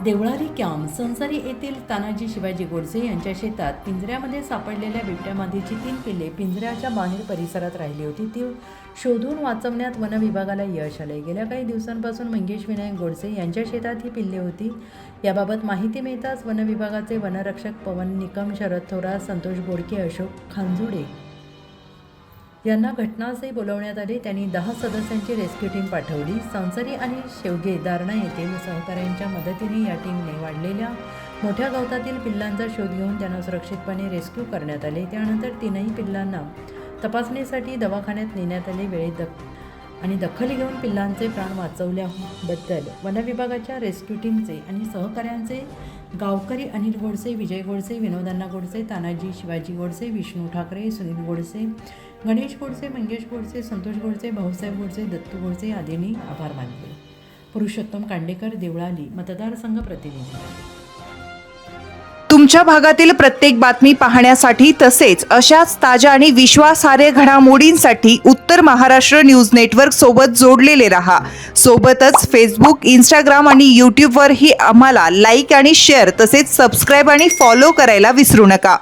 देवळारी camp संसारी येथील तानाजी शिवाजी गोडसे यांच्या शेतात पिंजऱ्यामध्ये सापडलेल्या बिबट्यामादीची 3 पिल्ले पिंजऱ्याच्या बाहेर परिसरात राहिली होती. ती शोधून वाचवण्यात वन विभागाला यश आले. गेल्या काही दिवसांपासून मंगेश विनायक गोडसे यांच्या शेतात ही पिल्ले होती. याबाबत माहिती मिळताच वन विभागाचे वनरक्षक पवन निकम, शरद थोरात, संतोष बोडके, अशोक खांजुडे यांना घटनास्थळी बोलवण्यात आले. त्यांनी 10 सदस्यांची रेस्क्यू टीम पाठवली. संसारी आणि शेवगे दारणा येथील सहकाऱ्यांच्या मदतीने या टीमने वाढलेल्या मोठ्या गवतातील पिल्लांचा शोध घेऊन त्यांना सुरक्षितपणे रेस्क्यू करण्यात आले. त्यानंतर 3ही पिल्लांना तपासणीसाठी दवाखान्यात नेण्यात आले. वेळेत दखल घेऊन पिल्लांचे प्राण वाचवल्याबद्दल वन विभागाच्या रेस्क्यू टीमचे आणि सहकाऱ्यांचे गावकरी अनिल गोडसे, विजय गोडसे, विनोद गोडसे, तानाजी शिवाजी गोडसे, विष्णू ठाकरे, सुनील गोडसे, गणेश गोडसे, मंगेश गोडसे, संतोष गोडसे, भाऊसाहेब गोडसे, दत्तू गोडसे आदींनी आभार मानले. पुरुषोत्तम कांडेकर, देवळाली मतदारसंघ प्रतिनिधी. तुमच्या भागातील प्रत्येक बातमी पाहण्यासाठी तसेच अशाच ताज्या आणि विश्वासार्ह घडामोडींसाठी उत्तर महाराष्ट्र न्यूज नेटवर्क सोबत जोडलेले रहा. सोबतच फेसबुक, इंस्टाग्राम आणि यूट्यूबवरही आम्हाला लाईक आणि शेअर तसेच सबस्क्राईब आणि फॉलो करायला विसरू नका.